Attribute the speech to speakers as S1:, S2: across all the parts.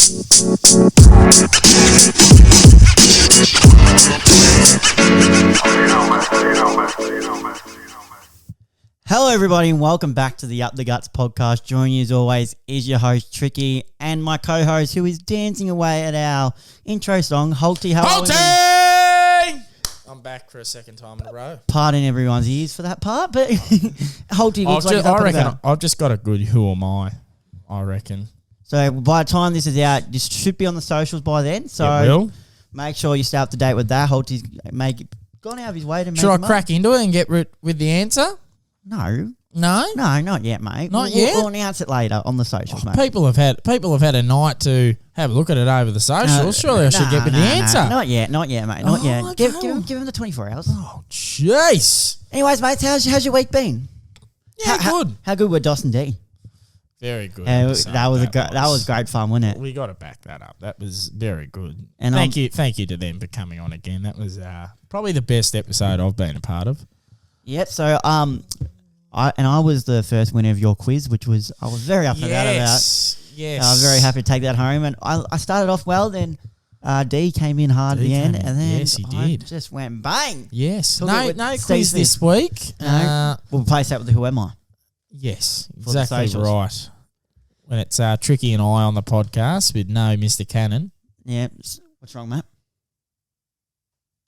S1: Hello, everybody, and welcome back to the Up the Guts podcast. Joining you as always is your host Tricky and my co-host, who is dancing away at our intro song, Holty.
S2: Holty! I'm back for a second time in a row.
S1: Pardon everyone's ears for that part, but Holty looks like
S2: I reckon I've just got a good who am I reckon.
S1: So by the time this is out, this should be on the socials by then. So make sure you stay up to date with that. Holty's gone out of his way to make
S2: Should I crack into it and get with the answer?
S1: No, not yet, mate.
S2: Not yet?
S1: We'll announce it later on the socials, mate.
S2: People have had a night to have a look at it over the socials. Surely I should get with the answer.
S1: Not yet, mate. Not yet.
S2: Okay.
S1: Give him the 24 hours.
S2: Oh, jeez.
S1: Anyways, mate, how's your week been?
S2: Yeah, good.
S1: How good were Dawson D?
S2: Very good.
S1: That was great fun, wasn't it?
S2: We got to back that up. That was very good.
S1: And
S2: thank you to them for coming on again. That was probably the best episode I've been a part of.
S1: Yep. So I was the first winner of your quiz, which I was very up for that about.
S2: Yes.
S1: I was very happy to take that home, and I started off well. Then D came in hard at the end, and then
S2: yes, he did.
S1: Just went bang.
S2: Yes. No quiz this week.
S1: We'll replace that with the Who Am I?
S2: Yes, exactly right. When it's Tricky and I on the podcast with no Mr. Cannon.
S1: Yeah. What's wrong, Matt?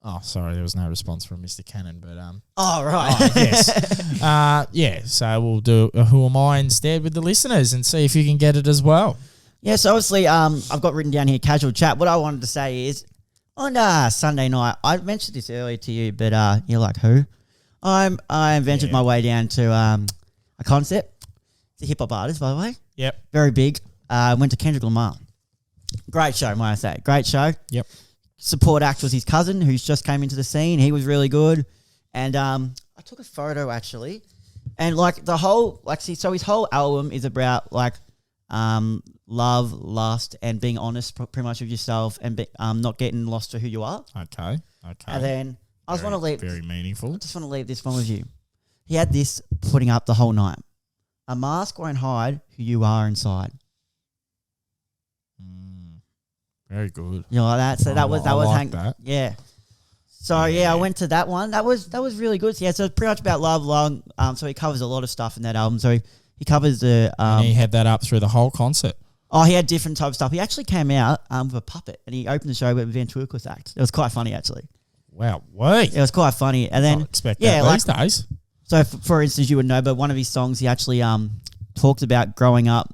S2: Oh, sorry, there was no response from Mr. Cannon, but
S1: Oh, right.
S2: Yes. So we'll do a Who Am I instead with the listeners and see if you can get it as well.
S1: Yeah, so obviously I've got written down here casual chat. What I wanted to say is on Sunday night, I mentioned this earlier to you, but you're like, who? I ventured my way down to a concert. It's a hip hop artist, by the way.
S2: Yep.
S1: Very big. Went to Kendrick Lamar. Great show, might I say. Great show.
S2: Yep.
S1: Support act was his cousin, who's just came into the scene. He was really good. And I took a photo, actually. And, so his whole album is about, love, lust, and being honest pretty much with yourself and not getting lost to who you are.
S2: Okay.
S1: And then I just want to leave...
S2: Very meaningful.
S1: I just want to leave this one with you. He had this putting up the whole night. A mask won't hide who you are inside.
S2: Very good.
S1: You like that? So that was
S2: that.
S1: Yeah. So I went to that one. That was really good. So, yeah, so it's pretty much about love. So he covers a lot of stuff in that album. So he covers the.
S2: And he had that up through the whole concert.
S1: Oh, he had different type of stuff. He actually came out with a puppet and he opened the show with a ventriloquist act. It was quite funny, actually.
S2: Wow, wait.
S1: It was quite funny, and then
S2: expect that these days.
S1: So, for instance, you would know, but one of his songs, he actually talked about growing up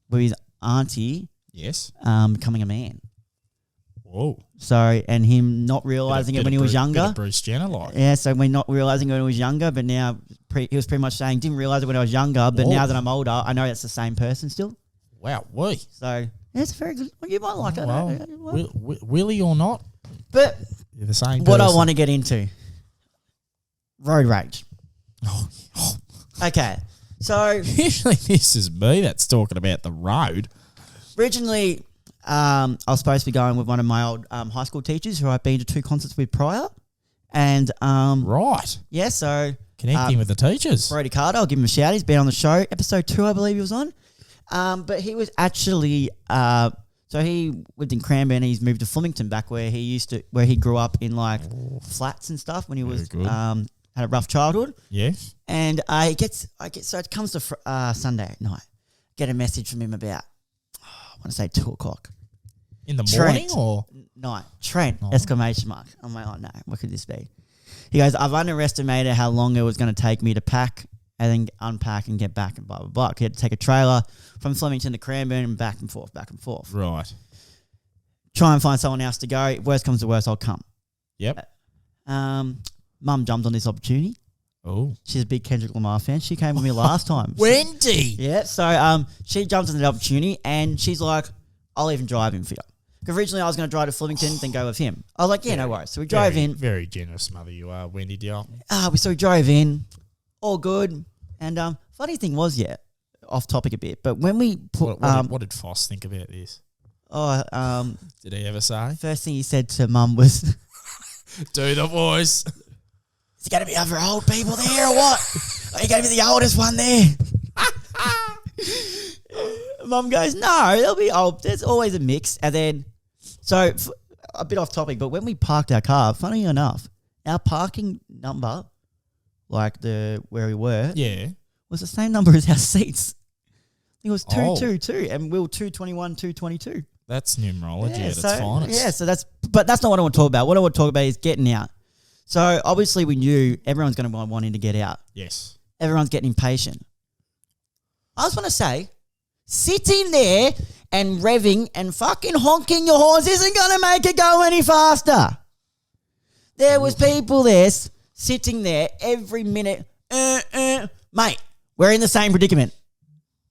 S1: with his auntie.
S2: Yes.
S1: Becoming a man.
S2: Whoa.
S1: So, and him not realising it when he was younger.
S2: Bit of Bruce Jenner like.
S1: Yeah, so we're not realising it when he was younger, but now he was pretty much saying, didn't realise it when I was younger, but now that I'm older, I know that's the same person still.
S2: Wow,
S1: So, yeah, it's very good. Well, you might like it.
S2: Well, Willie or not,
S1: but
S2: you're the same
S1: what
S2: person.
S1: I want to get into, road rage.
S2: Oh.
S1: Okay, so...
S2: Usually this is me that's talking about the road.
S1: Originally, I was supposed to be going with one of my old high school teachers who I've been to 2 concerts with prior. And
S2: right.
S1: Yeah, so
S2: connecting with the teachers.
S1: Brody Carter, I'll give him a shout. He's been on the show, episode 2, I believe he was on. But he was actually so he lived in Cranbourne and he's moved to Flemington back where he grew up in flats and stuff when he was had a rough childhood.
S2: Yes.
S1: And so it comes to Sunday night. Get a message from him about I want to say 2 o'clock.
S2: In the morning or?
S1: Night. Trent, exclamation mark. I'm like, oh no, what could this be? He goes, I've underestimated how long it was going to take me to pack and then unpack and get back and blah, blah, blah. He had to take a trailer from Flemington to Cranbourne and back and forth.
S2: Right.
S1: Try and find someone else to go. Worst comes to worst, I'll come.
S2: Yep.
S1: Mum jumped on this opportunity.
S2: Oh.
S1: She's a big Kendrick Lamar fan. She came with me last time.
S2: Wendy!
S1: Yeah, so she jumps on the opportunity and she's like, I'll even drive him for you. Because originally I was going to drive to Flemington, then go with him. I was like, yeah, no worries. So we drove in.
S2: Very generous mother you are, Wendy dear.
S1: So we drove in, all good. And funny thing was, off topic a bit, but when we put...
S2: What did Foss think about this?
S1: Did
S2: he ever say?
S1: First thing he said to Mum was...
S2: Do the voice.
S1: Is it going to be other old people there or what? Are you going to be the oldest one there? Mum goes, no, there'll be there's always a mix. And then, so a bit off topic, but when we parked our car, funny enough, our parking number, like where we were, was the same number as our seats. It was 222, and we were 221, 222.
S2: That's numerology at its finest.
S1: Yeah, but that's not what I want to talk about. What I want to talk about is getting out. So obviously we knew everyone's going to be wanting to get out.
S2: Yes.
S1: Everyone's getting impatient. I just want to say, sitting there and revving and fucking honking your horns isn't going to make it go any faster. There was people there sitting there every minute. Mate, we're in the same predicament.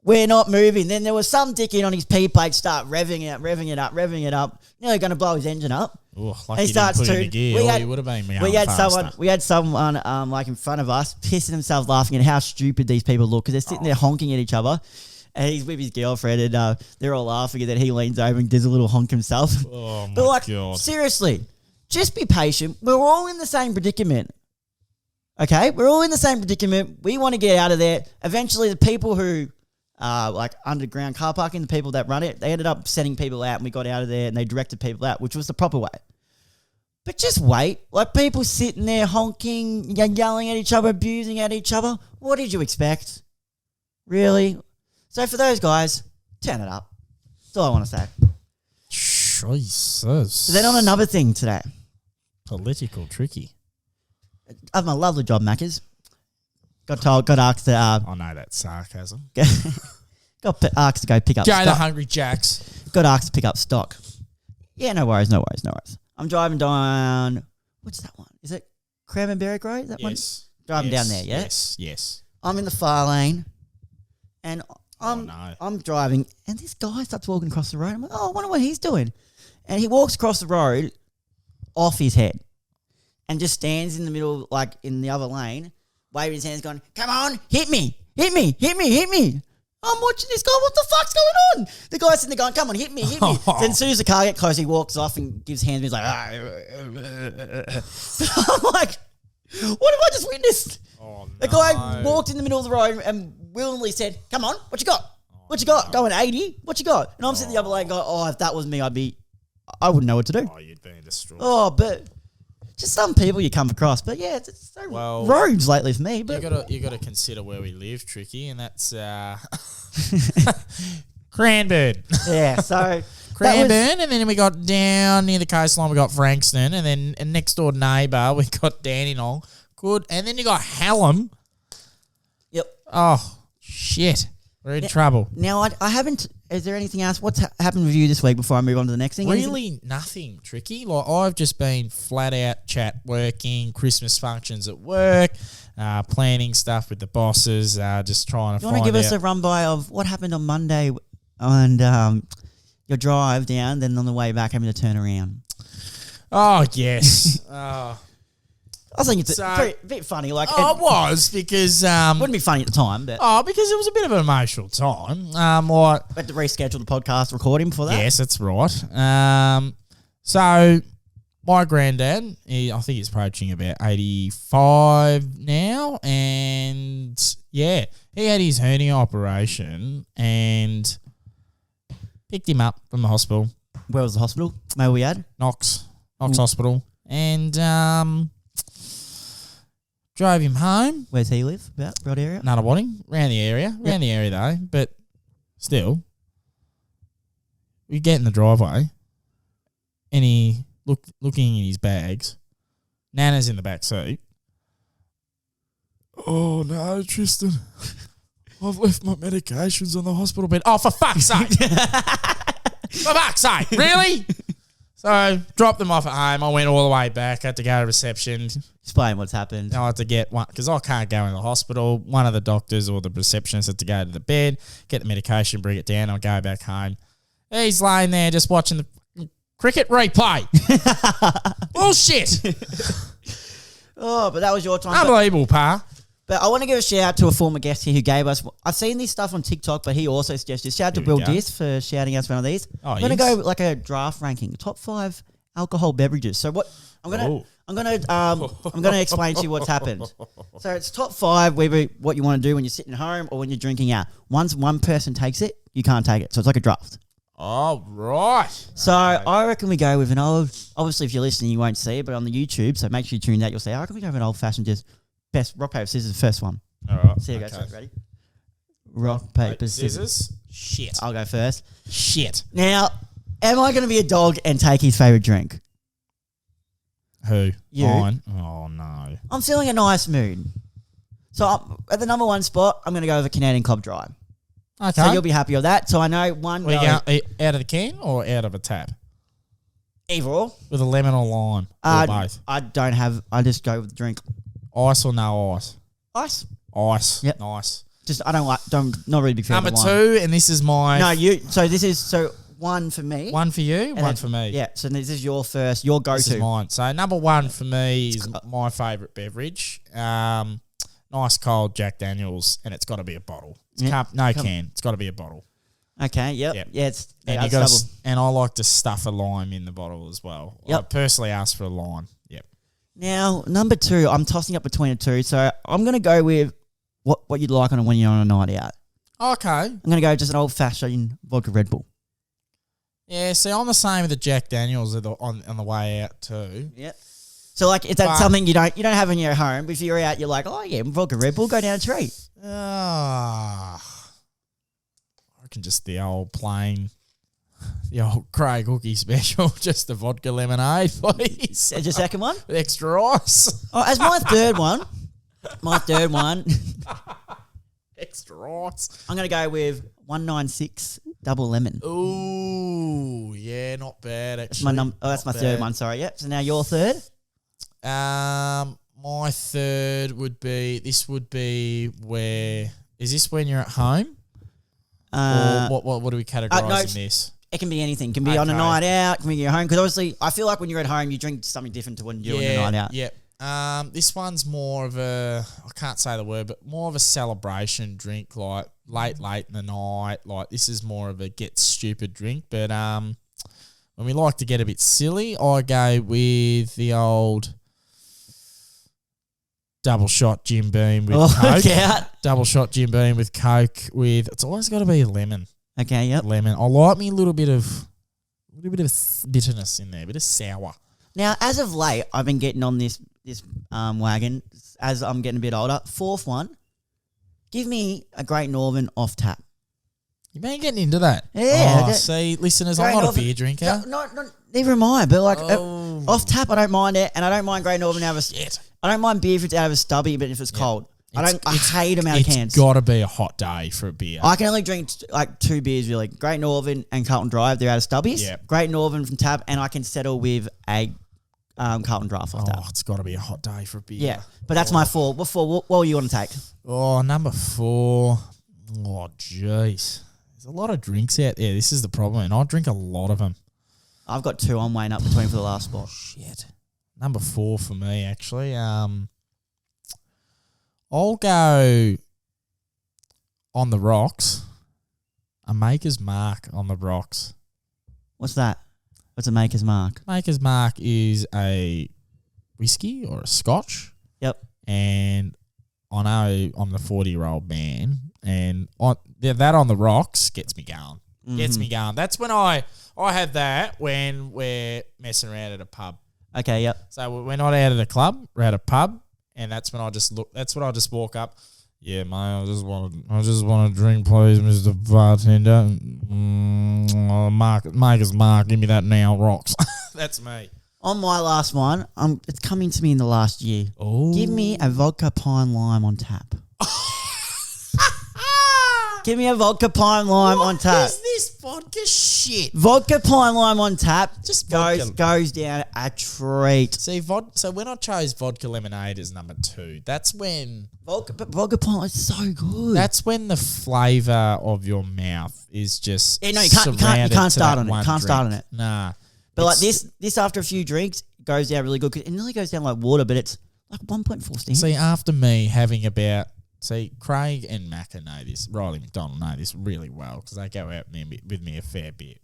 S1: We're not moving. Then there was some dickhead on his P plate start revving it up. Nearly going to blow his engine up.
S2: Oh, like he starts to. You would have been me.
S1: We had someone like in front of us pissing themselves laughing at how stupid these people look because they're sitting there honking at each other. And he's with his girlfriend and they're all laughing and then he leans over and does a little honk himself.
S2: Oh my God.
S1: Seriously, just be patient. We're all in the same predicament. Okay? We're all in the same predicament. We want to get out of there. Eventually the people who like underground car parking, the people that run it, they ended up sending people out and we got out of there and they directed people out, which was the proper way. But just wait. Like people sitting there honking, yelling at each other, abusing at each other. What did you expect? Really? So for those guys, turn it up. That's all I want to say.
S2: Jesus.
S1: Then on another thing today.
S2: Political tricky.
S1: I've my lovely job, Maccas. Got asked to...
S2: I know that's sarcasm.
S1: got asked to go pick up
S2: Go
S1: stock.
S2: the Hungry Jacks.
S1: Got asked to pick up stock. Yeah, no worries. I'm driving down... What's that one? Is it Cranberry Road? That one? Driving down there, yeah?
S2: Yes.
S1: I'm in the far lane and I'm driving and this guy starts walking across the road. I'm like, I wonder what he's doing. And he walks across the road off his head and just stands in the middle, like in the other lane, waving his hands going, come on, hit me. I'm watching this guy. What the fuck's going on? The guy's sitting there going, come on, hit me. Then as soon as the car gets close, he walks off and gives hands. He's like, I'm like, what have I just witnessed?
S2: Oh, no.
S1: The guy walked in the middle of the road and willingly said, come on, what you got? What you got? Going 80? What you got? And I'm sitting the other lane going, if that was me, I wouldn't know what to do.
S2: Oh, you'd be distraught.
S1: Oh, but just some people you come across. But yeah, it's so roads lately for me. But
S2: you got to consider where we live, Tricky, and that's Cranbourne.
S1: Yeah, so
S2: Cranbourne, and then we got down near the coastline, we got Frankston, and then next door neighbour, we got Dandenong. Good. And then you got Hallam.
S1: Yep.
S2: Oh, shit. We're in trouble.
S1: Now, I haven't... Is there anything else? What's happened with you this week before I move on to the next thing?
S2: Really nothing, Tricky. Like, I've just been flat out working, Christmas functions at work, planning stuff with the bosses, just trying to find out.
S1: Do you want to give us a run-by of what happened on Monday and your drive down, then on the way back having to turn around?
S2: Oh, yes. Oh.
S1: I think it's a bit funny. Like
S2: it was because
S1: wouldn't be funny at the time, but
S2: because it was a bit of an emotional time.
S1: We had to reschedule the podcast recording for that.
S2: Yes, that's right. So my granddad, I think he's approaching about 85 now, and yeah, he had his hernia operation and picked him up from the hospital.
S1: Where was the hospital? Where we had?
S2: Knox Hospital, and drove him home.
S1: Where's he live? About what area?
S2: Nunawading. Around the area. Around the area though. But still, we get in the driveway and he looking in his bags. Nana's in the back seat. Oh no, Tristan. I've left my medications on the hospital bed. Oh, for fuck's sake. For fuck's sake. Really? So, dropped them off at home. I went all the way back. Had to go to reception.
S1: Explain what's happened.
S2: I had to get one, because I can't go in the hospital. One of the doctors or the receptionist had to go to the bed, get the medication, bring it down. I'll go back home. He's laying there just watching the cricket replay. Bullshit.
S1: Oh, but that was your time.
S2: Unbelievable, Pa.
S1: But I want to give a shout out to a former guest here who gave us... I've seen this stuff on TikTok, but he also suggested... Shout out to Will Diss for shouting us one of these. I'm going to go like a draft ranking. Top 5 alcohol beverages. So what... I'm going to explain to you what's happened. So it's top 5, whether what you want to do when you're sitting home or when you're drinking out. Once one person takes it, you can't take it. So it's like a draft.
S2: Oh, right.
S1: So I reckon we go with an old. Obviously, if you're listening, you won't see it, but on the YouTube, so make sure you tune that. You'll see. I reckon we go with an old fashioned, just best rock paper scissors. First one.
S2: All right.
S1: See you guys. Ready? Rock paper scissors.
S2: Shit.
S1: I'll go first.
S2: Shit.
S1: Now, am I going to be a dog and take his favorite drink?
S2: Who?
S1: You.
S2: Mine. Oh no.
S1: I'm feeling a nice mood. So at the number one spot, I'm going to go with a Canadian Club Dry.
S2: Okay.
S1: So you'll be happy with that. So I know one.
S2: We go out of the can or out of a tap?
S1: Either or.
S2: With a lemon or lime or both?
S1: I don't have. I just go with the drink.
S2: Ice or no ice?
S1: Ice.
S2: Ice.
S1: Yep.
S2: Nice.
S1: Just not really a big fan
S2: Number
S1: of wine.
S2: 2, and this is my...
S1: No, you. So this is one for me.
S2: One for you, one for me.
S1: Yeah. So this is your first. Your go-to.
S2: This is mine. So number 1 for me is my favourite beverage. Nice cold Jack Daniels, and it's got to be a bottle. Can. It's got to be a bottle.
S1: Okay. Yep.
S2: Yep.
S1: Yeah. It's
S2: And,
S1: double.
S2: And I like to stuff a lime in the bottle as well.
S1: Yep.
S2: I personally ask for a lime. Yep.
S1: Now number 2, I'm tossing up between the two. So I'm going to go with what you'd like when you're on a night out.
S2: Okay.
S1: I'm going to go just an old-fashioned vodka Red Bull.
S2: Yeah, see, I'm the same with the Jack Daniels on the way out too.
S1: Yep. So like, is that something you don't have in your home? But if you're out, you're like, oh yeah, vodka Red Bull, go down a treat.
S2: I reckon just the old plain, the old Craig Hookie special, just the vodka lemonade, please.
S1: Is your second one?
S2: With extra ice.
S1: Oh, as my third one,
S2: Extra ice.
S1: I'm going to go with 196 double lemon.
S2: Ooh, yeah, not bad actually.
S1: That's my third one. Sorry. Yep. So now your third.
S2: My third would be. This would be where is this when you're at home? Or what do we categorize in this?
S1: It can be anything. It can be on a night out. It can be at home. Because obviously, I feel like when you're at home, you drink something different to when you're on a night out.
S2: Yeah. This one's more of a, I can't say the word, but more of a celebration drink, like late in the night. Like this is more of a get stupid drink. But when we like to get a bit silly, I go with the old double shot Jim Beam with Coke.
S1: Yeah.
S2: Double shot Jim Beam with Coke with, it's always got to be a lemon.
S1: Okay, yep.
S2: Lemon. I like me a little bit of bitterness in there, a bit of sour.
S1: Now, as of late, I've been getting on this wagon as I'm getting a bit older. Fourth one, give me a Great Northern off tap.
S2: You've been getting into that.
S1: Yeah.
S2: See, listeners, I'm not a beer drinker.
S1: Neither am I, but like off tap, I don't mind it, and I don't mind Great Northern out of I don't mind beer if it's out of a stubby, but if it's cold. I hate them out of cans.
S2: It's got to be a hot day for a beer.
S1: I can only drink like 2 beers really. Great Northern and Carlton Dry, they're out of stubbies.
S2: Yeah.
S1: Great Northern from tap, and I can settle with a Carlton Draft off tap.
S2: Oh, it's got to be a hot day for a beer.
S1: Yeah, but that's my 4. What will you want to take?
S2: Oh, number 4. Oh, jeez. There's a lot of drinks out there. This is the problem, and I drink a lot of them.
S1: I've got 2 I'm weighing up between for the last spot.
S2: Shit. Number 4 for me, actually. I'll go on the rocks. A Maker's Mark on the rocks.
S1: What's that? What's a Maker's Mark?
S2: Maker's Mark is a whiskey or a scotch.
S1: Yep.
S2: And I know I'm the 40-year-old man, and that on the rocks gets me going. Mm-hmm. Gets me going. That's when I have that when we're messing around at a pub.
S1: Okay, yep.
S2: So we're not out of the club, we're at a pub, and that's when I just walk up. Yeah, mate, I just want a drink, please, Mr. Bartender. Maker's Mark, give me that now, rocks. That's me.
S1: On my last one, it's coming to me in the last year.
S2: Oh.
S1: Give me a vodka pine lime on tap. Give me a vodka pine lime on tap.
S2: What is this vodka shit?
S1: Vodka pine lime on tap
S2: just
S1: goes down a treat.
S2: See, so when I chose vodka lemonade as number 2, that's when
S1: vodka pine lime is so good.
S2: That's when the flavour of your mouth is just
S1: you can't start on it. Can't start on it.
S2: Nah.
S1: But like this after a few drinks goes down really good. It nearly goes down like water, but it's like 1.4 steam.
S2: See, after me having about. See, Craig and Macca know this. Riley McDonald know this really well because they go out with me a fair bit.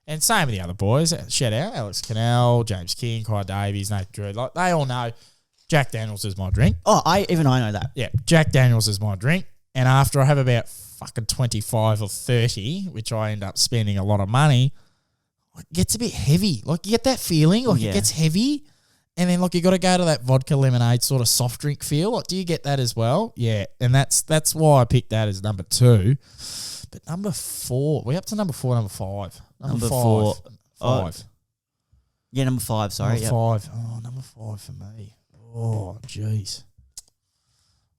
S2: And same with the other boys. Shout out Alex Cannell, James King, Kai Davies, Nate Drew. Like they all know Jack Daniels is my drink.
S1: Oh, I know that.
S2: Yeah, Jack Daniels is my drink. And after I have about fucking 25 or 30, which I end up spending a lot of money, it gets a bit heavy. Like, you get that feeling, like it gets heavy, and then like you got to go to that vodka lemonade sort of soft drink feel. Like, do you get that as well? Yeah, and that's why I picked that as number 2. But number 4, we're up to number 4, number 5. Number 5. 5.
S1: Yeah, number 5, sorry.
S2: Number 5. Oh, number 5 for me. Oh, jeez.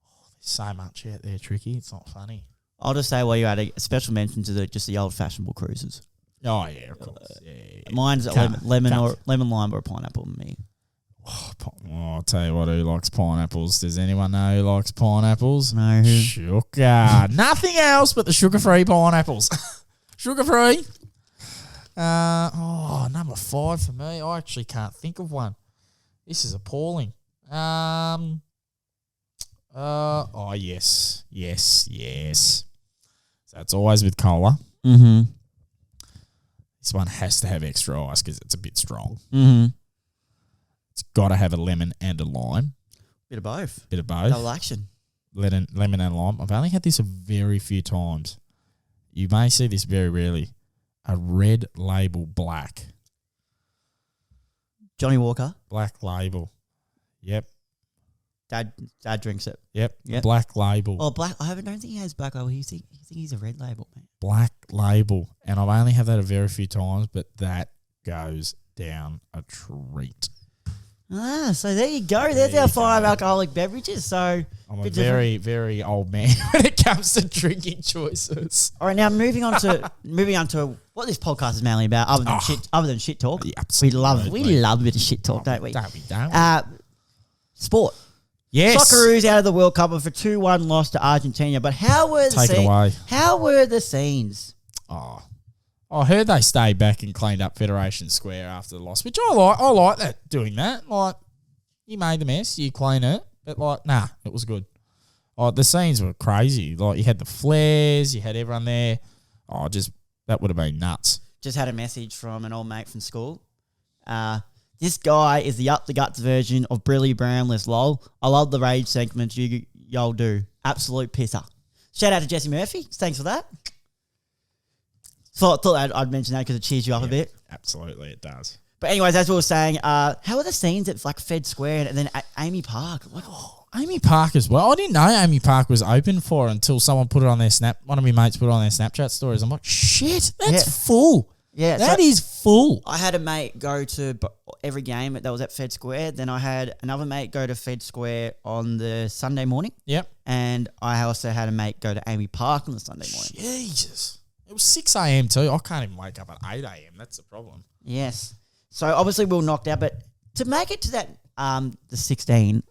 S2: Oh, there's so much out there, Tricky. It's not funny.
S1: I'll just say while you had a special mention to the old fashionable cruisers.
S2: Oh, yeah, of course. Yeah.
S1: Mine's a lemon lime or a pineapple with me.
S2: Oh, I'll tell you what, who likes pineapples? Does anyone know who likes pineapples?
S1: No.
S2: Sugar. Nothing else but the sugar-free pineapples. Sugar-free. Number 5 for me. I actually can't think of one. This is appalling. Yes. So it's always with cola.
S1: Mm-hmm.
S2: This one has to have extra ice because it's a bit strong.
S1: Mm-hmm.
S2: It's got to have a lemon and a lime.
S1: Bit of both.
S2: Double
S1: action.
S2: Lemon and lime. I've only had this a very few times. You may see this very rarely. A red label black.
S1: Johnny Walker.
S2: Black label. Yep.
S1: Dad drinks it.
S2: Yep. Black label.
S1: Oh, black. Don't think he has black label. You think he's a red label, man.
S2: Black label. And I've only had that a very few times, but that goes down a treat.
S1: So there you go. There's our 5 alcoholic beverages. So
S2: I'm a very, very old man when it comes to drinking choices.
S1: All right, now moving on to what this podcast is mainly about, other than shit talk.
S2: Yeah,
S1: we love a bit of shit talk, don't we?
S2: Don't we?
S1: Sport.
S2: Yes.
S1: Socceroos out of the World Cup with a 2-1 loss to Argentina. But how were the
S2: Take it away.
S1: How were the scenes?
S2: Oh, I heard they stayed back and cleaned up Federation Square after the loss, which I like. I like that, doing that. Like, you made the mess, you clean it. But like, nah, it was good. Oh, the scenes were crazy. Like, you had the flares, you had everyone there. Oh, that would have been nuts.
S1: Just had a message from an old mate from school. This guy is the up the guts version of Brilly Brownless, lol. I love the rage segments y'all do. Absolute pisser. Shout out to Jesse Murphy. Thanks for that. Thought I'd mention that because it cheers you up a bit.
S2: Absolutely, it does.
S1: But anyways, as we were saying, how are the scenes at like Fed Square and then at Amy Park?
S2: Amy Park as well. I didn't know Amy Park was open for until someone put it on their one of my mates put it on their Snapchat stories. I'm like, shit, that's full.
S1: Yeah,
S2: that is full.
S1: I had a mate go to every game that was at Fed Square. Then I had another mate go to Fed Square on the Sunday morning.
S2: Yep.
S1: And I also had a mate go to Amy Park on the Sunday morning.
S2: Jesus. It was 6 a.m. too. I can't even wake up at 8 a.m. That's the problem.
S1: Yes. So obviously we were knocked out, but to make it to that the 16,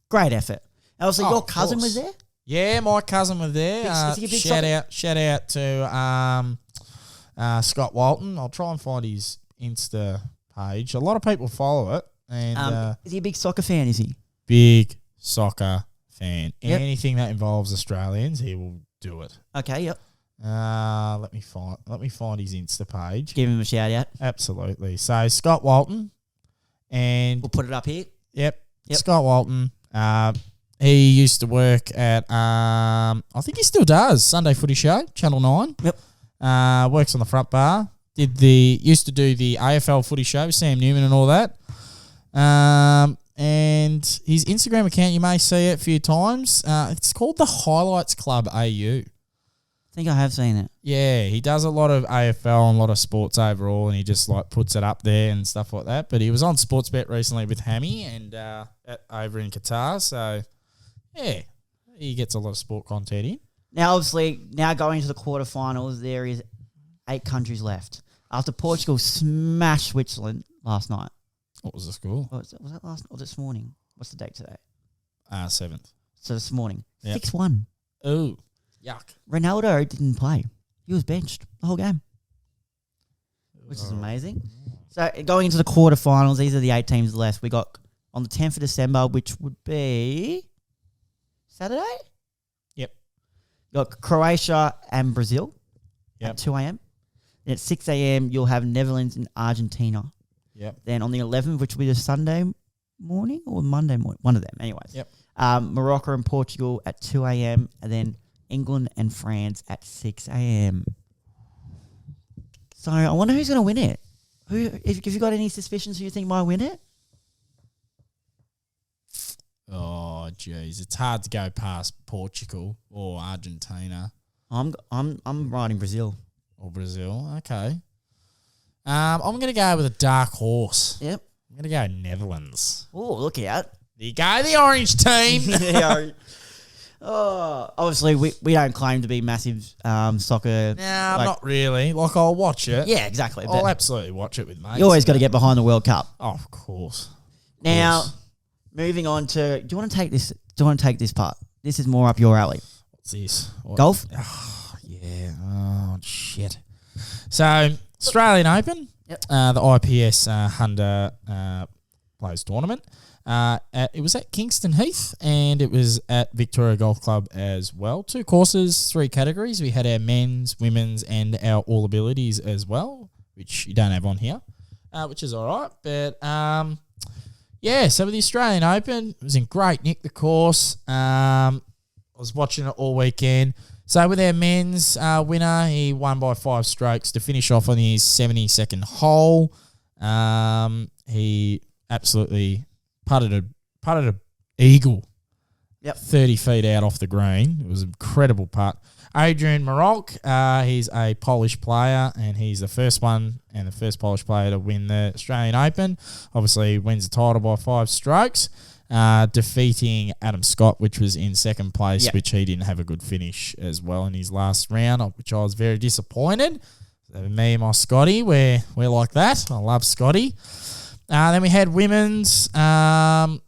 S1: great effort. Obviously your cousin was there?
S2: Yeah, my cousin was there. Shout out to Scott Walton. I'll try and find his Insta page. A lot of people follow it. And
S1: is he a big soccer fan, is he?
S2: Big soccer fan.
S1: Yep.
S2: Anything that involves Australians, he will do it.
S1: Okay, yep.
S2: Let me find his Insta page.
S1: Give him a shout out.
S2: Absolutely. So Scott Walton, and
S1: we'll put it up here.
S2: Yep. Scott Walton. He used to work at I think he still does, Sunday Footy Show, Channel 9.
S1: Yep.
S2: Works on the front bar. Used to do the AFL Footy Show with Sam Newman and all that. And his Instagram account, you may see it a few times. It's called the Highlights Club AU.
S1: I think I have seen it.
S2: Yeah, he does a lot of AFL and a lot of sports overall, and he just like puts it up there and stuff like that. But he was on Sportsbet recently with Hammy and over in Qatar. So, yeah, he gets a lot of sport content in.
S1: Now, obviously, going into the quarterfinals, there is 8 countries left. After Portugal smashed Switzerland last night.
S2: What was the score?
S1: Was that last night or this morning? What's the date today?
S2: 7th.
S1: So this morning.
S2: Yep.
S1: 6-1.
S2: Ooh. Yuck.
S1: Ronaldo didn't play. He was benched the whole game, which is amazing. So going into the quarterfinals, these are the 8 teams left. We got on the 10th of December, which would be Saturday.
S2: Yep.
S1: You got Croatia and Brazil
S2: at
S1: 2 a.m. Then at 6 a.m. you'll have Netherlands and Argentina.
S2: Yep.
S1: Then on the 11th, which will be the Sunday morning or Monday morning, one of them. Anyways.
S2: Yep.
S1: Morocco and Portugal at 2 a.m. and then England and France at 6 a.m. So I wonder who's going to win it. If you got any suspicions who you think might win it?
S2: Oh, jeez. It's hard to go past Portugal or Argentina.
S1: I'm riding Brazil.
S2: Or Brazil. Okay. I'm going to go with a dark horse.
S1: Yep.
S2: I'm going to go Netherlands.
S1: Oh, look out.
S2: There you go, the orange team.
S1: Oh, obviously, we don't claim to be massive soccer.
S2: Nah, not really. Like, I'll watch it.
S1: Yeah, exactly.
S2: I'll absolutely watch it with mates.
S1: You always got to get behind the World Cup.
S2: Oh, of course.
S1: Now, moving on to, do you want to take this? Do you want to take this part? This is more up your alley.
S2: What's this?
S1: Golf?
S2: Oh, yeah. Oh, shit. So, Australian Open.
S1: Yep.
S2: The IPS Honda Players Tournament. It was at Kingston Heath and it was at Victoria Golf Club as well. 2 courses, 3 categories. We had our men's, women's, and our all abilities as well, which you don't have on here, which is all right. But yeah, so with the Australian Open, it was in great nick, the course. I was watching it all weekend. So with our men's winner, he won by 5 strokes to finish off on his 72nd hole. He absolutely putted a eagle, 30 feet out off the green. It was an incredible putt. Adrian Marolk, he's a Polish player, and he's the first one and the first Polish player to win the Australian Open. Obviously, he wins the title by 5 strokes, defeating Adam Scott, which was in second place, which he didn't have a good finish as well in his last round, which I was very disappointed. So me and my Scotty, we're like that. I love Scotty. Then we had women's. Ashley,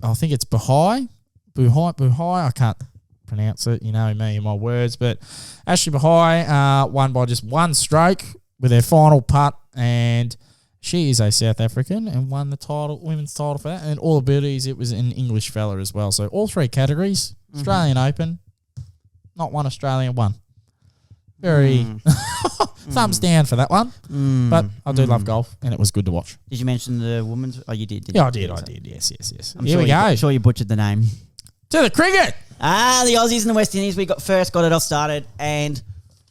S2: I think it's Buhai. I can't pronounce it. You know me and my words. But Ashley Buhai won by just 1 stroke with her final putt. And she is a South African and won the title, women's title for that. And all abilities, it was an English fella as well. So all 3 categories. Australian Open. Not one Australian won. Very thumbs down for that one. But I do love golf, and it was good to watch.
S1: Did you mention the women's? Oh, you did.
S2: Yeah, I did. Yes. Here we go.
S1: I'm sure you butchered the name.
S2: To the cricket.
S1: The Aussies and the West Indies. We got it all started, and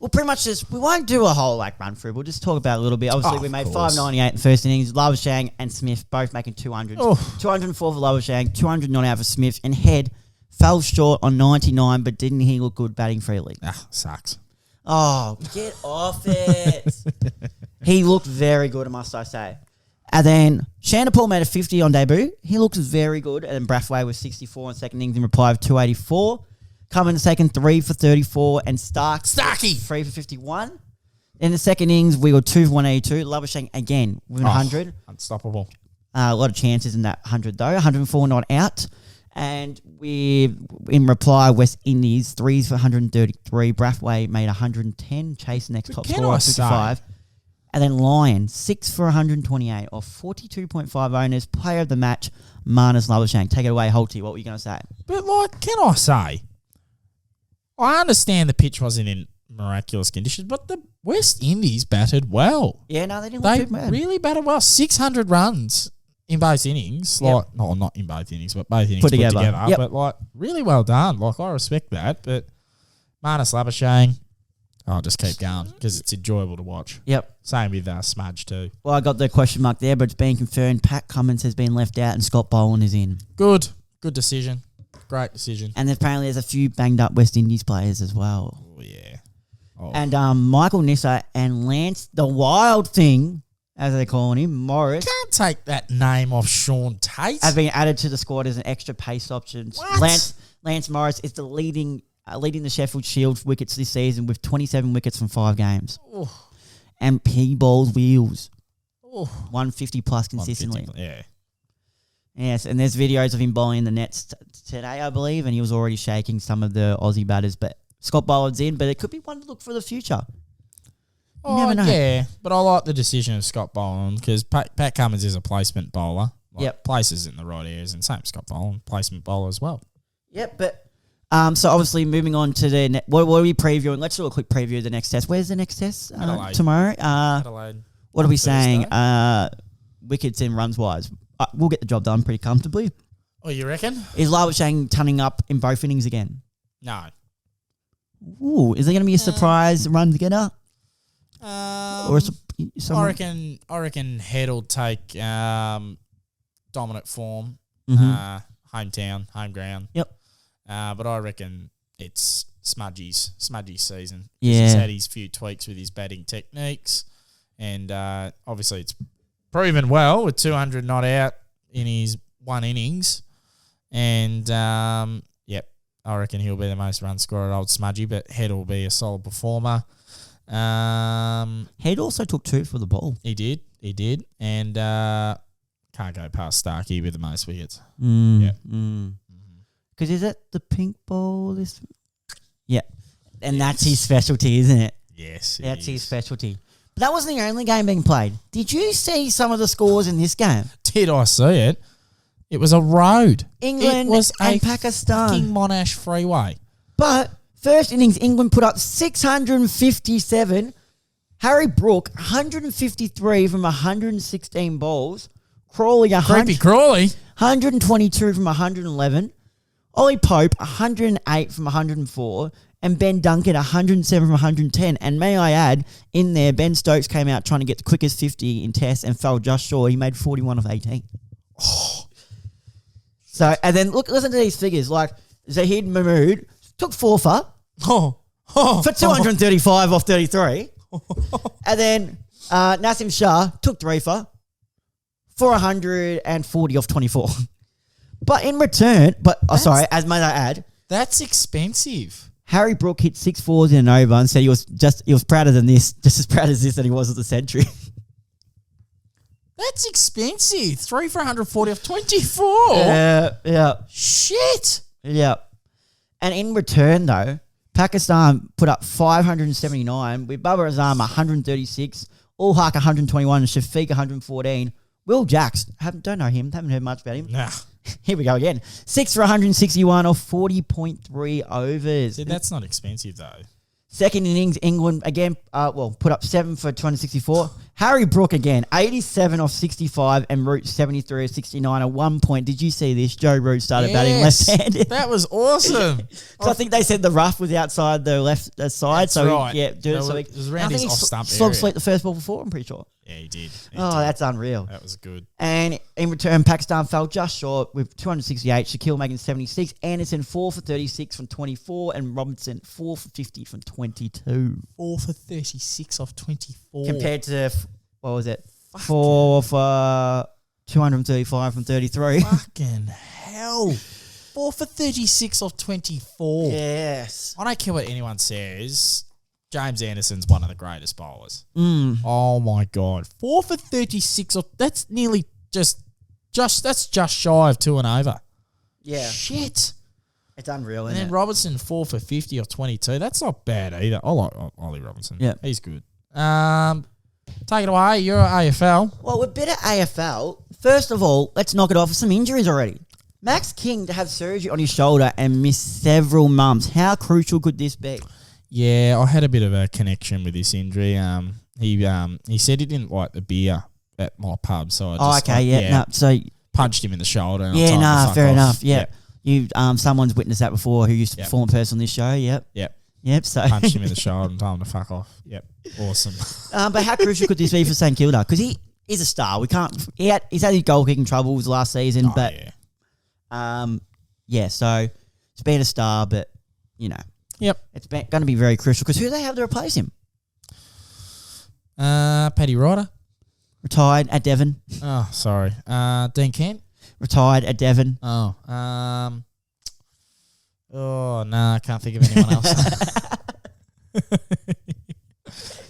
S1: we'll pretty much we won't do a whole run through. We'll just talk about it a little bit. Obviously, we made 598 in the first innings. Labuschagne and Smith both making 200. 204 for Labuschagne, 200 not out for Smith, and Head fell short on 99, but didn't he look good batting freely?
S2: Sucks.
S1: Oh, get off it. He looked very good, must I say. And then Shandapur made a 50 on debut. He looks very good. And then Brathwaite was 64 on second innings in reply of 284. Coming second, 3 for 34. And Starkey 3 for 51. In the second innings, we got 2 for 182. Labuschagne again with 100.
S2: Unstoppable.
S1: A lot of chances in that 100 though. 104 not out. And we, in reply, West Indies, 3s for 133. Brathwaite made 110, chase next top scorer, 55. And then Lions, 6 for 128 off 42.5 owners. Player of the match, Marnus Labuschagne. Take it away, Holty. What were you going to say?
S2: But, can I say, I understand the pitch wasn't in miraculous conditions, but the West Indies batted well.
S1: Yeah, no, they didn't look too bad.
S2: They really batted well. 600 runs in both innings. Not in both innings, but both innings put together.
S1: Yep.
S2: But, really well done. I respect that. But Marnus Labuschagne, I'll just keep going because it's enjoyable to watch.
S1: Yep.
S2: Same with Smudge too.
S1: Well, I got the question mark there, but it's being confirmed. Pat Cummins has been left out and Scott Boland is in.
S2: Good decision. Great decision.
S1: And apparently there's a few banged up West Indies players as well.
S2: Oh, yeah.
S1: And Michael Nisser and Lance, the Wild Thing, as they're calling him, Morris.
S2: Can't take that name off Sean Tate.
S1: Have been added to the squad as an extra pace option.
S2: What?
S1: Lance Morris is the leading the Sheffield Shield wickets this season with 27 wickets from 5 games.
S2: Ooh.
S1: And he bowls wheels.
S2: Ooh.
S1: 150 plus consistently.
S2: 150, yeah.
S1: Yes, and there's videos of him bowling in the nets today, I believe, and he was already shaking some of the Aussie batters. But Scott Boland's in, but it could be one to look for the future. You never know.
S2: Yeah, but I like the decision of Scott Boland because Pat Cummins is a placement bowler. Places in the right areas, and same Scott Boland, placement bowler as well.
S1: Yep, but so obviously moving on to the what are we previewing? Let's do a quick preview of the next test. Where's the next test? Tomorrow.
S2: Adelaide.
S1: What are we saying? Wickets and runs wise. We'll get the job done pretty comfortably.
S2: Oh, you reckon?
S1: Is Labuschagne turning up in both innings again?
S2: No.
S1: Ooh, is there going to be a surprise run together? Or
S2: I reckon Head will take dominant form, hometown, home ground.
S1: Yep.
S2: But I reckon it's Smudgy's season.
S1: Yeah.
S2: He's had his few tweaks with his batting techniques, and obviously it's proven well with 200 not out in his one innings. And, I reckon he'll be the most run scorer at Old Smudgy, but Head will be a solid performer.
S1: Head also took 2 for the ball.
S2: He did. And can't go past Starkey with the most wickets.
S1: Because is it the pink ball? Yeah. And that's his specialty, isn't it?
S2: Yes,
S1: that's his specialty. But that wasn't the only game being played. Did you see some of the scores in this game?
S2: Did I see it? It was a road.
S1: England and Pakistan.
S2: Fucking Monash freeway.
S1: But first innings, England put up 657. Harry Brook, 153 from 116 balls. Crawley,
S2: Creepy Crawley.
S1: 122 from 111. Ollie Pope, 108 from 104. And Ben Duncan, 107 from 110. And may I add, in there, Ben Stokes came out trying to get the quickest 50 in tests and fell just short. He made 41 of 18. So, and then listen to these figures. Like, Zahid Mahmood took 4 for 235 off 33. And then Nassim Shah took 3 for 140 off 24. But in return, as may I add,
S2: that's expensive.
S1: Harry Brook hit 6 fours in an over and said he was prouder than this, just as proud as this that he was at the century.
S2: That's expensive. 3 for 140 off 24.
S1: Yeah.
S2: Shit.
S1: Yeah. And in return, though, Pakistan put up 579 with Babar Azam 136, Ul Haq 121, and Shafiq 114. Will Jacks, don't know him, haven't heard much about him.
S2: Nah.
S1: Here we go again. 6 for 161 off 40.3 overs.
S2: See, that's not expensive, though.
S1: Second innings, England again, put up 7 for 264. Harry Brook again, 87 off 65 and Root 73 of 69 at 1 point. Did you see this? Joe Root started batting left-handed.
S2: That was awesome.
S1: I think they said the rough was outside the left side.
S2: That's right.
S1: It
S2: was around his off-stump area.
S1: Slog sleep the first ball before, I'm pretty sure.
S2: Yeah, he did.
S1: That's unreal.
S2: That was good.
S1: And in return, Pakistan fell just short with 268. Shaquille making 76. Anderson 4 for 36 from 24. And Robinson 4 for 50 from 22.
S2: 4 for 36 off 24.
S1: Compared to, what was it? 4 for 235 from 33.
S2: Fucking hell. 4 for 36 off 24.
S1: Yes.
S2: I don't care what anyone says. James Anderson's one of the greatest bowlers.
S1: Oh
S2: my God. 4 for 36 off. That's nearly that's just shy of 2 and over.
S1: Yeah.
S2: Shit.
S1: It's unreal,
S2: And
S1: isn't
S2: then
S1: it?
S2: Robinson 4 for 50 off 22. That's not bad either. I like Ollie Robinson.
S1: Yeah.
S2: He's good. Take it away. You're at AFL.
S1: Well, we're better AFL. First of all, let's knock it off with some injuries already. Max King to have surgery on his shoulder and miss several months. How crucial could this be?
S2: Yeah, I had a bit of a connection with this injury. He said he didn't like the beer at my pub, so I just
S1: so
S2: punched him in the shoulder. And
S1: fair enough. Yeah. You someone's witnessed that before who used to perform a person on this show. Yep. So
S2: punched him in the shoulder and told him to fuck off. Yep. Awesome.
S1: But how crucial could this be for St Kilda? Because he is a star. He's had his goal kicking troubles last season, so it's been a star, but
S2: Yep.
S1: It's going to be very crucial because who do they have to replace him?
S2: Paddy Ryder.
S1: Retired at Devon.
S2: Oh, sorry. Dean Kent.
S1: Retired at Devon.
S2: Oh. I can't think of anyone else.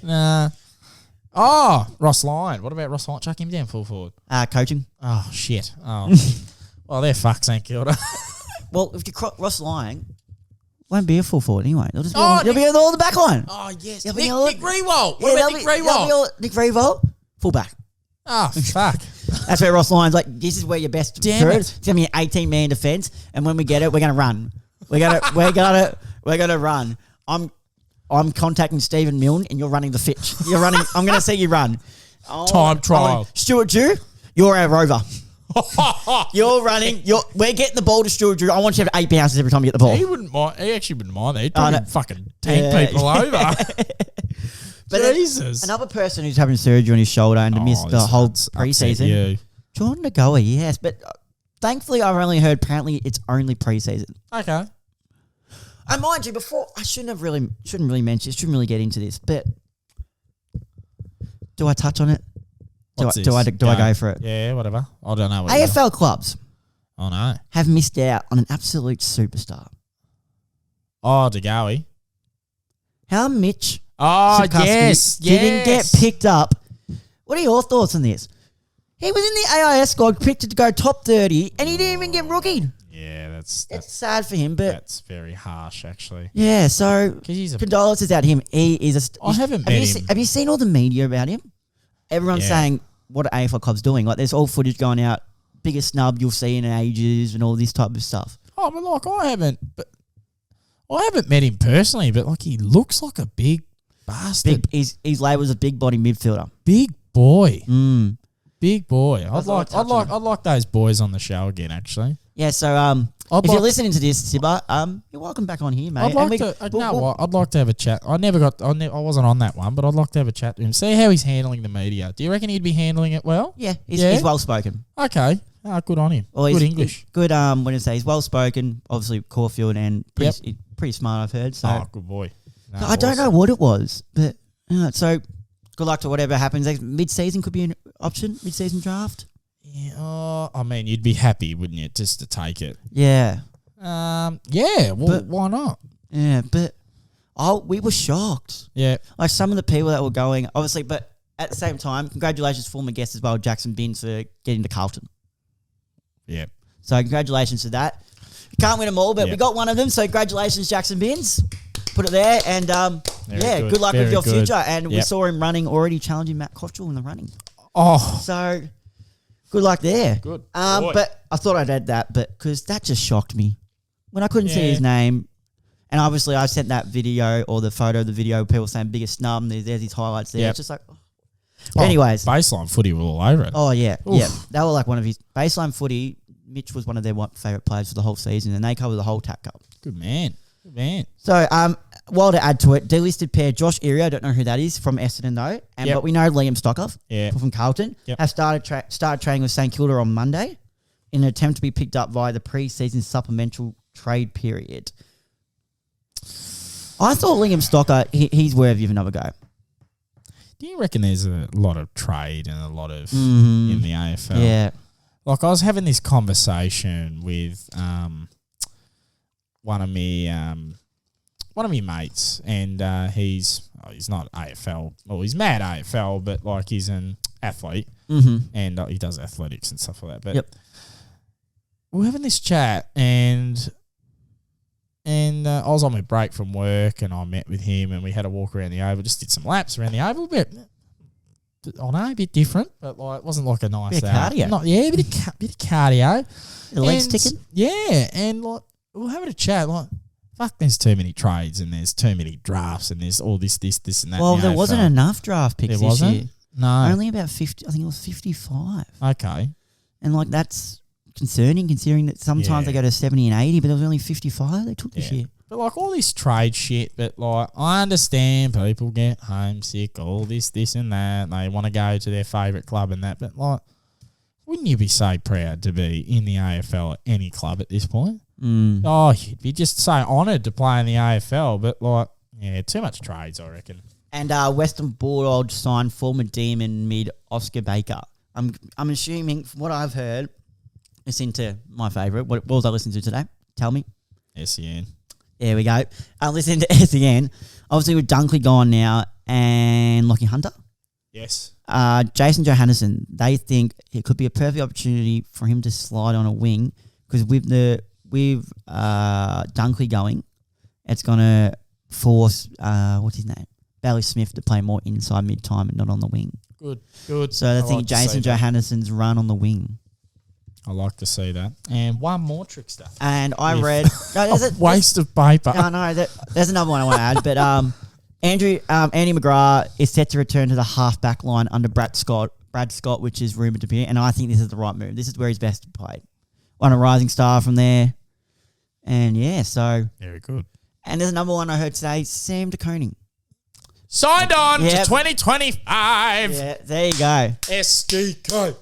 S2: Nah. Oh, Ross Lyon. What about Ross Lyon? Chuck him down full forward.
S1: Coaching.
S2: Oh, shit. Oh. Well, they're fucked, St Kilda.
S1: Well, if you Ross Lyon won't be a full forward anyway. They'll just be all the back line.
S2: Oh, yes.
S1: Nick
S2: Rewalt. What about Nick Rewalt?
S1: Nick Rewalt, full back.
S2: Oh, fuck.
S1: That's where Ross Lyon's like, this is where your best
S2: Damn it.
S1: It's going to be an 18-man defence, and when we get it, we're going to run. We're gonna run. I'm contacting Stephen Milne, and you're running the pitch. I'm going to see you run.
S2: Time trial.
S1: Stuart Dew, you're our rover. You're running. We're getting the ball to Stuart Drew. I want you to have 8 bounces every time you get the ball.
S2: He wouldn't mind. He actually wouldn't mind that. He'd probably fucking tank people over.
S1: But
S2: Jesus.
S1: Another person who's having surgery on his shoulder and to miss the whole preseason. Jordan Nagoa, yes. But thankfully, I've only heard apparently it's only preseason.
S2: Okay.
S1: And mind you, before I shouldn't really get into this, but do I touch on it? Do I go for it?
S2: Yeah, whatever. I don't know.
S1: AFL clubs have missed out on an absolute superstar.
S2: Oh, DeGoey.
S1: How Mitch
S2: yes,
S1: didn't get picked up. What are your thoughts on this? He was in the AIS squad, picked to go top 30, and he didn't even get rookied.
S2: Yeah, that's
S1: sad for him, but
S2: that's very harsh, actually.
S1: Yeah, so condolences out to him. He is
S2: I haven't met him.
S1: Have you seen all the media about him? Everyone's saying what are AFL clubs doing? Like, there's all footage going out, biggest snub you'll see in ages, and all this type of stuff.
S2: Oh, but like I haven't met him personally, but like he looks like a big bastard.
S1: He's labelled as a big body midfielder.
S2: Big boy.
S1: Mm.
S2: Big boy. I'd like those boys on the show again, actually.
S1: Yeah, so if you're listening to this, Sibba, you're welcome back on here, mate.
S2: I'd like to have a chat. I wasn't on that one, but I'd like to have a chat to him. See how he's handling the media. Do you reckon he'd be handling it well?
S1: Yeah, he's well spoken.
S2: Okay. Good on him. Well, good English.
S1: Good, when I say he's well spoken, obviously Caulfield, and pretty smart, I've heard. So.
S2: Good boy. No,
S1: I don't know what it was, but so good luck to whatever happens. Mid-season could be an option, mid-season draft.
S2: Yeah, I mean, you'd be happy, wouldn't you, just to take it?
S1: Yeah.
S2: Why not?
S1: Yeah, but we were shocked.
S2: Yeah.
S1: Like some of the people that were going, obviously, but at the same time, congratulations former guest as well, Jackson Binns, for getting to Carlton.
S2: Yeah.
S1: So congratulations to that. Can't win them all, but we got one of them, so congratulations, Jackson Binns. Put it there, and good luck with your future. And we saw him already challenging Matt Cottrell in the running.
S2: Oh.
S1: So good luck there.
S2: Good.
S1: But I thought I'd add that, because that just shocked me. When I couldn't see his name, and obviously I sent that video or the photo of the video, people saying biggest snub, and there's his highlights there. Yep. It's just like, anyways.
S2: Baseline footy were all over it.
S1: Oh, yeah. Oof. Yeah. They were like one of his baseline footy. Mitch was one of their favourite players for the whole season, and they covered the whole TAC Cup.
S2: Good man.
S1: So, while to add to it, delisted pair Josh Erie, I don't know who that is, from Essendon though, but we know Liam Stockhoff from Carlton, has started training with St Kilda on Monday in an attempt to be picked up via the pre-season supplemental trade period. I thought Liam Stocker, he's worthy of another go.
S2: Do you reckon there's a lot of trade and a lot of in the AFL?
S1: Yeah.
S2: Like I was having this conversation with one of my mates, and he's not AFL. Well, he's mad AFL, but like he's an athlete, and he does athletics and stuff like that. But we're having this chat, and I was on my break from work, and I met with him, and we had a walk around the oval, just did some laps around the oval, but I know, a bit different, but like it wasn't like a nice
S1: bit of cardio.
S2: A bit of cardio.
S1: The legs ticking.
S2: Yeah, and like we're having a chat, like fuck, there's too many trades and there's too many drafts and there's all this and that.
S1: Well, there wasn't enough draft picks this year.
S2: No.
S1: Only about 50, I think it was 55.
S2: Okay.
S1: And like that's concerning considering that sometimes they go to 70 and 80, but there was only 55 they took this year.
S2: But like all this trade shit, but like I understand people get homesick, all this and that, and they want to go to their favourite club and that, but like wouldn't you be so proud to be in the AFL at any club at this point? Oh, you'd be just so honoured to play in the AFL, but like, too much trades, I reckon. And
S1: Western Bulldogs signed former Demon mid Oscar Baker. I'm assuming, from what I've heard, listen to my favourite. What was I listening to today? Tell me.
S2: SEN.
S1: There we go. Listening to SEN. Obviously with Dunkley gone now and Lockie Hunter.
S2: Yes.
S1: Jason Johannesson, they think it could be a perfect opportunity for him to slide on a wing because with Dunkley going, it's going to force, what's his name? Bailey Smith to play more inside mid-time and not on the wing.
S2: Good.
S1: So I think Jason Johannesson's run on the wing.
S2: I like to see that. And one more trickster.
S1: And I read...
S2: waste of paper.
S1: No, there's another one I want to add. But Andy McGrath is set to return to the half-back line under Brad Scott Brad Scott, which is rumoured to be, and I think this is the right move. This is where he's best played. On a rising star from there. And yeah, so.
S2: Very good.
S1: And there's another one I heard today, Sam De Koning.
S2: Signed on to 2025.
S1: Yeah, there you go.
S2: SDK.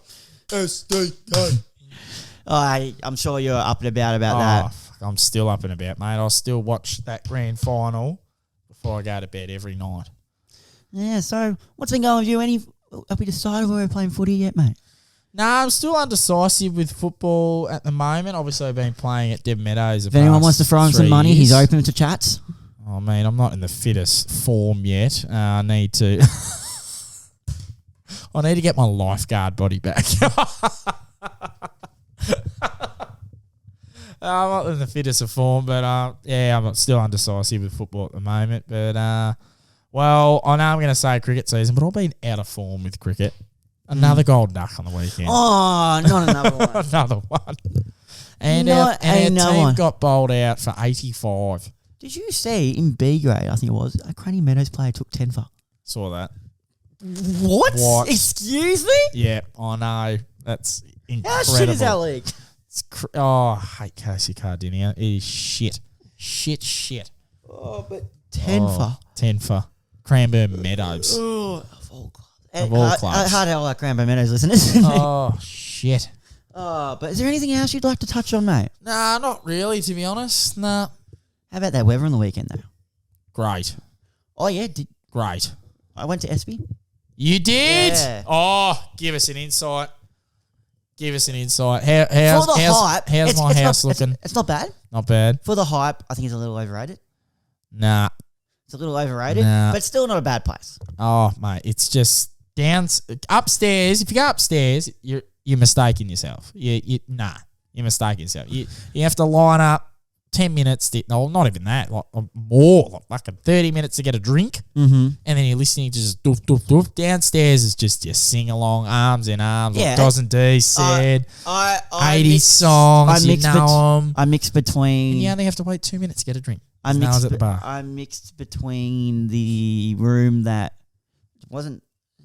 S1: I'm sure you're up and about that.
S2: I'm still up and about, mate. I'll still watch that grand final before I go to bed every night.
S1: Yeah, so what's been going with you? Have we decided where we're playing footy yet, mate?
S2: Nah, I'm still undecisive with football at the moment. Obviously, I've been playing at Devon Meadows.
S1: If anyone wants to throw him some money, he's open to chats.
S2: Oh, man, I'm not in the fittest form yet. I need to get my lifeguard body back. I'm not in the fittest of form, but I'm still undecisive with football at the moment. But, well, I know I'm going to say cricket season, but I've been out of form with cricket. Another gold duck on the weekend.
S1: Oh, not another one.
S2: Another one. And our team got bowled out for 85.
S1: Did you see in B grade, I think it was, a Cranny Meadows player took 10 for?
S2: Saw that.
S1: What? Excuse me?
S2: Yeah, I know. That's incredible.
S1: How shit is that league?
S2: I hate Casey Cardinia. It is shit. Shit.
S1: Oh, but 10 for?
S2: 10 for. Cranbourne Meadows.
S1: Oh, of all clubs.
S2: Of all clubs.
S1: Hard hell like Cranbourne Meadows listeners.
S2: Oh, shit.
S1: Oh, but is there anything else you'd like to touch on, mate?
S2: Nah, not really, to be honest. Nah.
S1: How about that weather on the weekend, though?
S2: Great.
S1: Oh, yeah.
S2: Great.
S1: I went to Espy.
S2: You did?
S1: Yeah.
S2: Oh, give us an insight. How's my house looking?
S1: It's not bad.
S2: Not bad.
S1: For the hype, I think it's a little overrated.
S2: Nah.
S1: It's a little overrated,
S2: Nah.
S1: but still not a bad place.
S2: Oh, mate, it's just upstairs. If you go upstairs, you're mistaking yourself. You're mistaking yourself. You have to line up 10 minutes. Not even that. Like 30 minutes to get a drink.
S1: Mm-hmm.
S2: And then you're listening to just doof, doof, doof. Downstairs is just your sing-along, arms in arms, like Dos and D said. 80 songs,
S1: I mixed between...
S2: And you only have to wait 2 minutes to get a drink.
S1: I
S2: I
S1: mixed between the room that wasn't...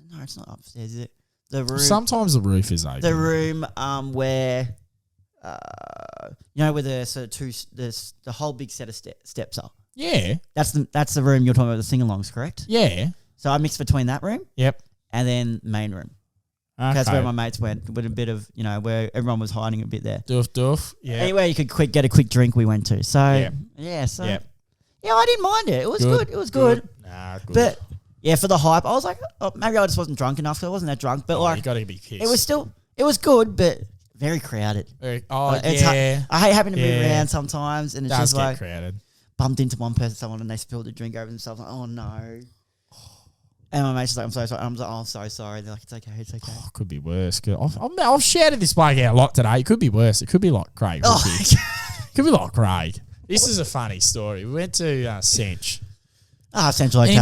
S1: No, it's not upstairs, is it? The room...
S2: Sometimes the roof is open.
S1: The room where... where the whole big set of steps are.
S2: Yeah.
S1: That's the room you're talking about, the sing-alongs, correct?
S2: Yeah.
S1: So I mixed between that room.
S2: Yep.
S1: And then main room. Okay. That's where my mates went with a bit of, where everyone was hiding a bit there.
S2: Doof. Yeah.
S1: Anywhere you could get a quick drink, we went to. So, I didn't mind it. It was good. It was good.
S2: Nah, good.
S1: But, yeah, for the hype, I was like, maybe I just wasn't drunk enough, so I wasn't that drunk. But,
S2: you got to be pissed.
S1: It was good, but very crowded. I hate having to move around sometimes, and it's just like
S2: crowded.
S1: Bumped into someone, and they spilled a drink over themselves. Like, oh no! And my mate's like, "I'm so sorry." I'm like, "Oh, I'm so sorry." They're like, "It's okay, it's okay."
S2: Oh, could be worse. I've shouted this bloke out a lot today. It could be worse. It could be like Craig. Could be like Craig. This is a funny story. We went to Sench.
S1: Central
S2: and he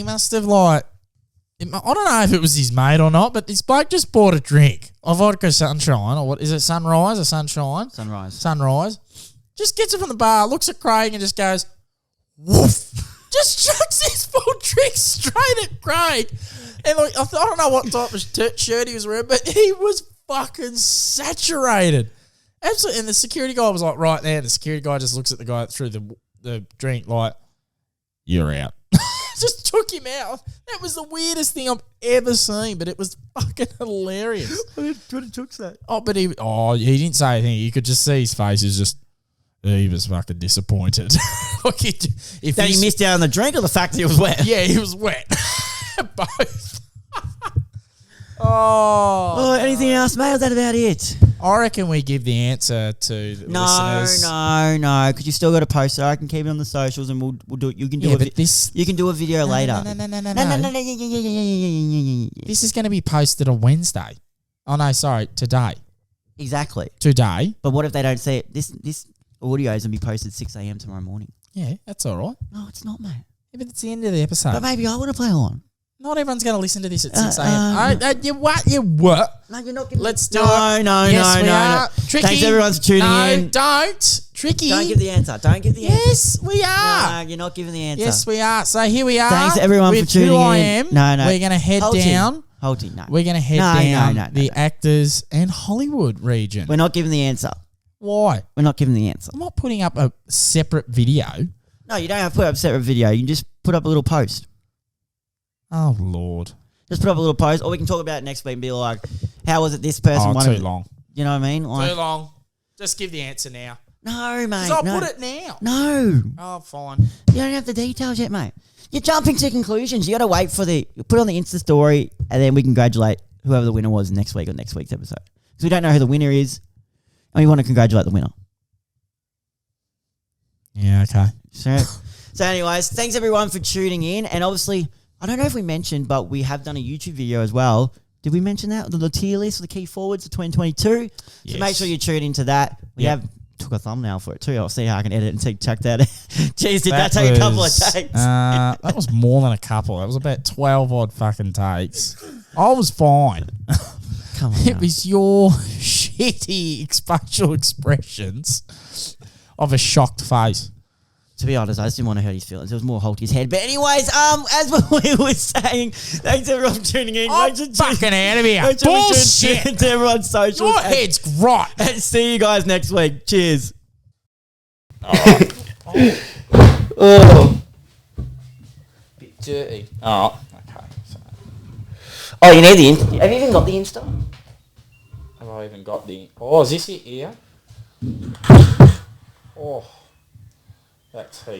S2: must have I don't know if it was his mate or not, but this bloke just bought a drink of vodka sunshine, or what is it, sunrise or sunshine? Sunrise. Just gets it from the bar, looks at Craig and just goes, woof. Just chucks his full drink straight at Craig. And I don't know what type of shirt he was wearing, but he was fucking saturated. Absolutely. And the security guy was like right there. And the security guy just looks at the guy that threw the drink like, you're out. Just took him out. That was the weirdest thing I've ever seen, but it was fucking hilarious.
S1: What did took that?
S2: He didn't say anything. You could just see his face is just, he was fucking disappointed.
S1: That he missed out on the drink or the fact that he was wet?
S2: Yeah, he was wet. Both.
S1: Anything else, mate? Is that about it?
S2: I reckon we give the answer to the listeners.
S1: No, because you still got to post it. I can keep it on the socials, and we'll do it. You can do you can do a video later.
S2: No. This is going to be posted on Wednesday. Oh no, sorry, today.
S1: Exactly.
S2: Today.
S1: But what if they don't see it? This audio is going to be posted 6 a.m. tomorrow morning.
S2: Yeah, that's all right.
S1: No, it's not, mate.
S2: Yeah, but it's the end of the episode.
S1: But maybe I want to play on.
S2: Not everyone's going to listen to this at 6 a.m. You what?
S1: No, you're not going to.
S2: Let's do it.
S1: No.
S2: Tricky.
S1: Thanks, everyone, for tuning in.
S2: No, don't. Tricky.
S1: Don't give the answer.
S2: Yes, we are.
S1: No, you're not giving the answer.
S2: Yes, we are. So here we are.
S1: Thanks, everyone, for tuning in.
S2: Who I am.
S1: No.
S2: We're going to head down.
S1: Holty, no.
S2: We're going to head down the actors and Hollywood region.
S1: We're not giving the answer.
S2: Why?
S1: We're not giving the answer.
S2: I'm not putting up a separate video.
S1: No, you don't have to put up a separate video. You can just put up a little post.
S2: Oh, Lord.
S1: Just put up a little post, or we can talk about it next week and be like, how was it this person?
S2: Too long.
S1: You know what I mean? Like,
S2: too long. Just give the answer now.
S1: No, mate.
S2: I'll put it now.
S1: No.
S2: Oh, fine.
S1: You don't have the details yet, mate. You're jumping to conclusions. You got to wait for you put it on the Insta story, and then we congratulate whoever the winner was next week or next week's episode. Because we don't know who the winner is, and we want to congratulate the winner.
S2: Yeah, okay.
S1: So anyways, thanks everyone for tuning in. And obviously, I don't know if we mentioned, but we have done a YouTube video as well. Did we mention that? The tier list for the key forwards for 2022. Yes. So make sure you tune into that. We have took a thumbnail for it too. I'll see how I can edit and check that out. Jeez, did that take a couple of takes?
S2: That was more than a couple. That was about 12 odd fucking takes. I was fine.
S1: Come on.
S2: It was your shitty facial expressions of a shocked face.
S1: To be honest, I just didn't want to hurt his feelings. It was more Holty's head. But anyways, as we were saying, thanks everyone for tuning in.
S2: I'm fucking out of here. Bullshit.
S1: To everyone's socials.
S2: Your head's right.
S1: And see you guys next week. Cheers.
S2: Oh. Bit dirty. Oh, okay. So.
S1: Oh, you need the Insta? Have you even got the Insta?
S2: Have I even got the... Oh, is this it here? Oh. That's heat.